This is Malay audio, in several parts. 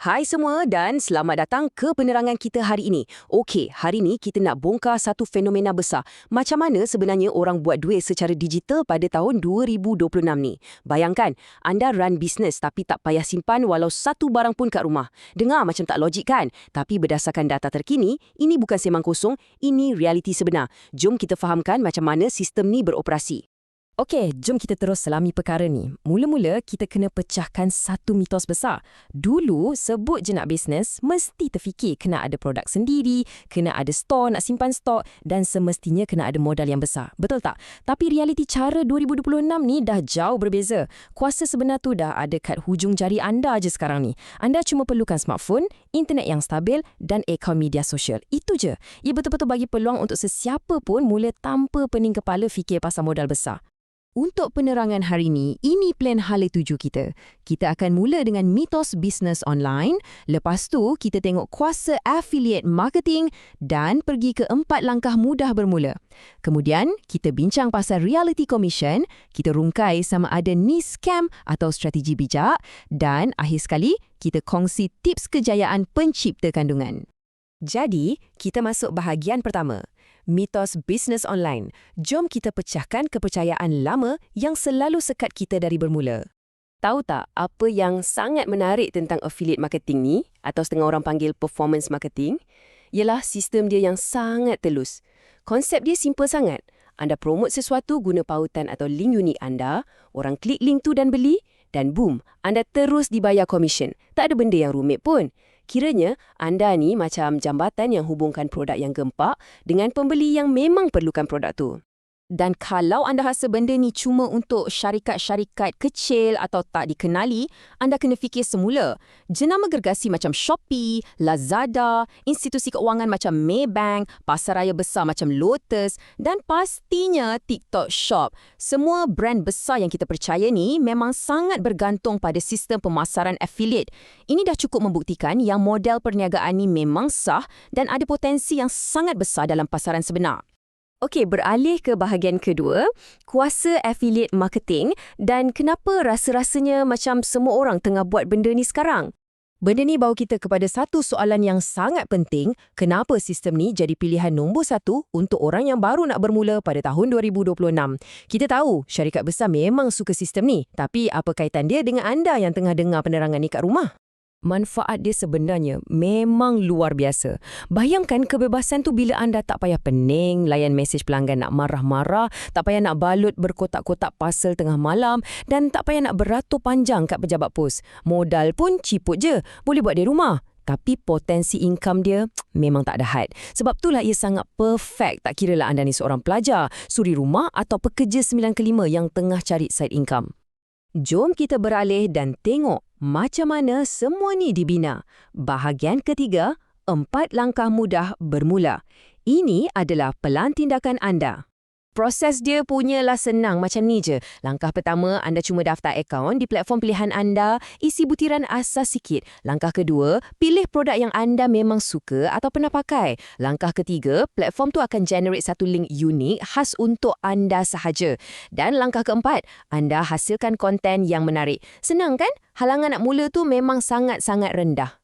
Hai semua dan selamat datang ke penerangan kita hari ini. Okey, hari ini kita nak bongkar satu fenomena besar. Macam mana sebenarnya orang buat duit secara digital pada tahun 2026 ni. Bayangkan, anda run bisnes tapi tak payah simpan walau satu barang pun kat rumah. Dengar macam tak logik kan? Tapi berdasarkan data terkini, ini bukan sembang kosong, ini realiti sebenar. Jom kita fahamkan macam mana sistem ni beroperasi. Okey, jom kita terus selami perkara ni. Mula-mula, kita kena pecahkan satu mitos besar. Dulu, sebut je nak bisnes, mesti terfikir kena ada produk sendiri, kena ada store nak simpan stok dan semestinya kena ada modal yang besar. Betul tak? Tapi realiti cara 2026 ni dah jauh berbeza. Kuasa sebenar tu dah ada kat hujung jari anda je sekarang ni. Anda cuma perlukan smartphone, internet yang stabil dan akaun media sosial. Itu je. Ia betul-betul bagi peluang untuk sesiapa pun mula tanpa pening kepala fikir pasal modal besar. Untuk penerangan hari ini, ini plan hala tuju kita. Kita akan mula dengan mitos bisnes online, lepas tu kita tengok kuasa affiliate marketing dan pergi ke 4 langkah mudah bermula. Kemudian, kita bincang pasal reality commission, kita rungkai sama ada ni scam atau strategi bijak dan akhir sekali, kita kongsi tips kejayaan pencipta kandungan. Jadi, kita masuk bahagian pertama. Mitos bisnes online. Jom kita pecahkan kepercayaan lama yang selalu sekat kita dari bermula. Tahu tak apa yang sangat menarik tentang affiliate marketing ni atau setengah orang panggil performance marketing? Ialah sistem dia yang sangat telus. Konsep dia simple sangat. Anda promote sesuatu guna pautan atau link unik anda, orang klik link tu dan beli, dan boom, anda terus dibayar komisen. Tak ada benda yang rumit pun. Kiranya, anda ni macam jambatan yang hubungkan produk yang gempak dengan pembeli yang memang perlukan produk tu. Dan kalau anda rasa benda ni cuma untuk syarikat-syarikat kecil atau tak dikenali, anda kena fikir semula. Jenama gergasi macam Shopee, Lazada, institusi keuangan macam Maybank, pasaraya besar macam Lotus dan pastinya TikTok Shop. Semua brand besar yang kita percaya ni memang sangat bergantung pada sistem pemasaran affiliate. Ini dah cukup membuktikan yang model perniagaan ni memang sah dan ada potensi yang sangat besar dalam pasaran sebenar. Okey, beralih ke bahagian kedua, kuasa affiliate marketing dan kenapa rasa-rasanya macam semua orang tengah buat benda ni sekarang? Benda ni bawa kita kepada satu soalan yang sangat penting, kenapa sistem ni jadi pilihan nombor satu untuk orang yang baru nak bermula pada tahun 2026. Kita tahu syarikat besar memang suka sistem ni, tapi apa kaitan dia dengan anda yang tengah dengar penerangan ni kat rumah? Manfaat dia sebenarnya memang luar biasa. Bayangkan kebebasan tu bila anda tak payah pening, layan mesej pelanggan nak marah-marah, tak payah nak balut berkotak-kotak parcel tengah malam dan tak payah nak beratur panjang kat pejabat pos. Modal pun ciput je, boleh buat di rumah. Tapi potensi income dia memang tak ada had. Sebab itulah ia sangat perfect, tak kiralah anda ni seorang pelajar, suri rumah atau pekerja 9 ke 5 yang tengah cari side income. Jom kita beralih dan tengok macam mana semua ni dibina. Bahagian ketiga, 4 langkah mudah bermula. Ini adalah pelan tindakan anda. Proses dia punyalah senang macam ni je. Langkah pertama, anda cuma daftar akaun di platform pilihan anda, isi butiran asas sikit. Langkah kedua, pilih produk yang anda memang suka atau pernah pakai. Langkah ketiga, platform tu akan generate satu link unik khas untuk anda sahaja. Dan langkah keempat, anda hasilkan konten yang menarik. Senang kan? Halangan nak mula tu memang sangat-sangat rendah.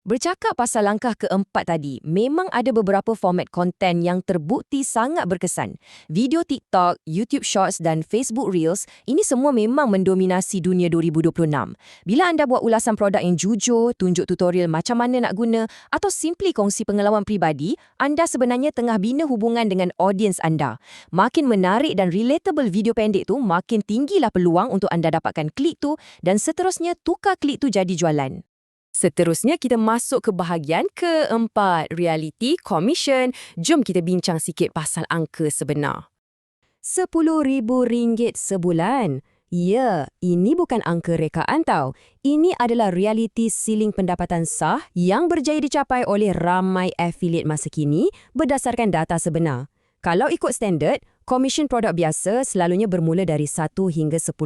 Bercakap pasal langkah keempat tadi, memang ada beberapa format konten yang terbukti sangat berkesan. Video TikTok, YouTube Shorts dan Facebook Reels, ini semua memang mendominasi dunia 2026. Bila anda buat ulasan produk yang jujur, tunjuk tutorial macam mana nak guna atau simply kongsi pengalaman pribadi, anda sebenarnya tengah bina hubungan dengan audiens anda. Makin menarik dan relatable video pendek tu, makin tinggilah peluang untuk anda dapatkan klik tu dan seterusnya tukar klik tu jadi jualan. Seterusnya kita masuk ke bahagian keempat, reality commission. Jom kita bincang sikit pasal angka sebenar. RM10,000 sebulan. Ya, ini bukan angka rekaan tau. Ini adalah reality ceiling pendapatan sah yang berjaya dicapai oleh ramai affiliate masa kini berdasarkan data sebenar. Kalau ikut standard, komisen produk biasa selalunya bermula dari 1 hingga 10%.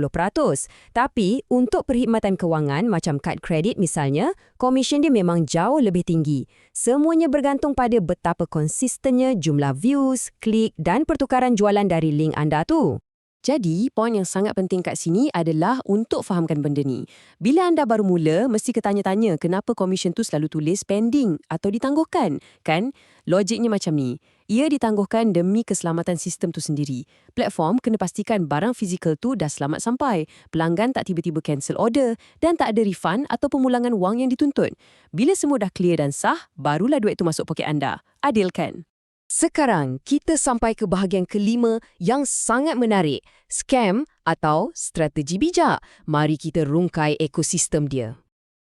Tapi untuk perkhidmatan kewangan macam kad kredit misalnya, komisen dia memang jauh lebih tinggi. Semuanya bergantung pada betapa konsistennya jumlah views, klik dan pertukaran jualan dari link anda tu. Jadi, poin yang sangat penting kat sini adalah untuk fahamkan benda ni. Bila anda baru mula, mesti ketanya-tanya kenapa komisen tu selalu tulis pending atau ditangguhkan, kan? Logiknya macam ni. Ia ditangguhkan demi keselamatan sistem tu sendiri. Platform kena pastikan barang fizikal tu dah selamat sampai, pelanggan tak tiba-tiba cancel order dan tak ada refund atau pemulangan wang yang dituntut. Bila semua dah clear dan sah, barulah duit tu masuk poket anda. Adil kan? Sekarang, kita sampai ke bahagian kelima yang sangat menarik, scam atau strategi bijak. Mari kita rungkai ekosistem dia.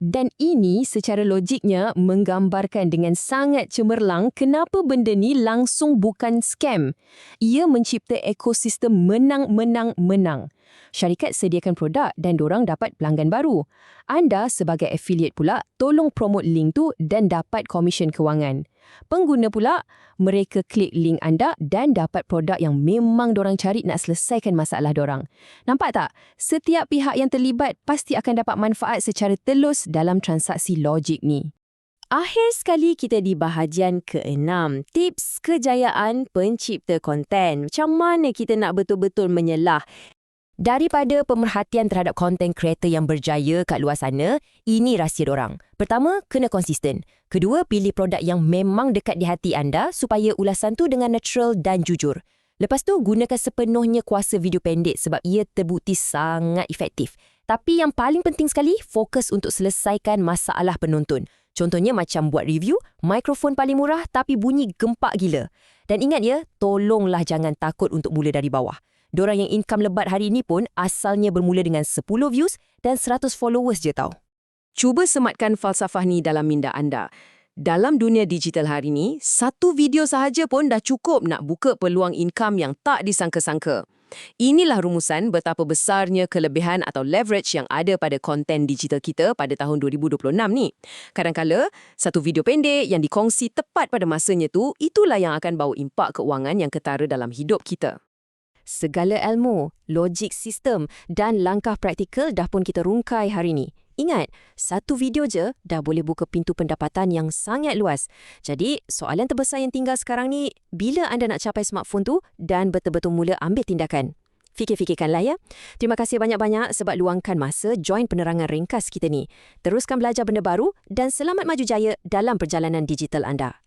Dan ini secara logiknya menggambarkan dengan sangat cemerlang kenapa benda ni langsung bukan scam. Ia mencipta ekosistem menang-menang-menang. Syarikat sediakan produk dan dorang dapat pelanggan baru. Anda sebagai affiliate pula tolong promote link tu dan dapat komisen kewangan. Pengguna pula, mereka klik link anda dan dapat produk yang memang dorang cari nak selesaikan masalah dorang. Nampak tak? Setiap pihak yang terlibat pasti akan dapat manfaat secara telus dalam transaksi logik ni. Akhir sekali kita di bahagian ke-6, tips kejayaan pencipta konten. Macam mana kita nak betul-betul menyelah? Daripada pemerhatian terhadap content creator yang berjaya kat luar sana, ini rahsia dorang. Pertama, kena konsisten. Kedua, pilih produk yang memang dekat di hati anda supaya ulasan tu dengan natural dan jujur. Lepas tu, gunakan sepenuhnya kuasa video pendek sebab ia terbukti sangat efektif. Tapi yang paling penting sekali, fokus untuk selesaikan masalah penonton. Contohnya macam buat review, mikrofon paling murah tapi bunyi gempak gila. Dan ingat ya, tolonglah jangan takut untuk mula dari bawah. Dorang yang income lebat hari ini pun asalnya bermula dengan 10 views dan 100 followers je tau. Cuba sematkan falsafah ni dalam minda anda. Dalam dunia digital hari ni, satu video sahaja pun dah cukup nak buka peluang income yang tak disangka-sangka. Inilah rumusan betapa besarnya kelebihan atau leverage yang ada pada konten digital kita pada tahun 2026 ni. Kadang-kala, satu video pendek yang dikongsi tepat pada masanya tu, itulah yang akan bawa impak keuangan yang ketara dalam hidup kita. Segala ilmu, logik sistem dan langkah praktikal dah pun kita rungkai hari ni. Ingat, satu video je dah boleh buka pintu pendapatan yang sangat luas. Jadi, soalan terbesar yang tinggal sekarang ni, bila anda nak capai smartphone tu dan betul-betul mula ambil tindakan? Fikir-fikirkanlah ya. Terima kasih banyak-banyak sebab luangkan masa join penerangan ringkas kita ni. Teruskan belajar benda baru dan selamat maju jaya dalam perjalanan digital anda.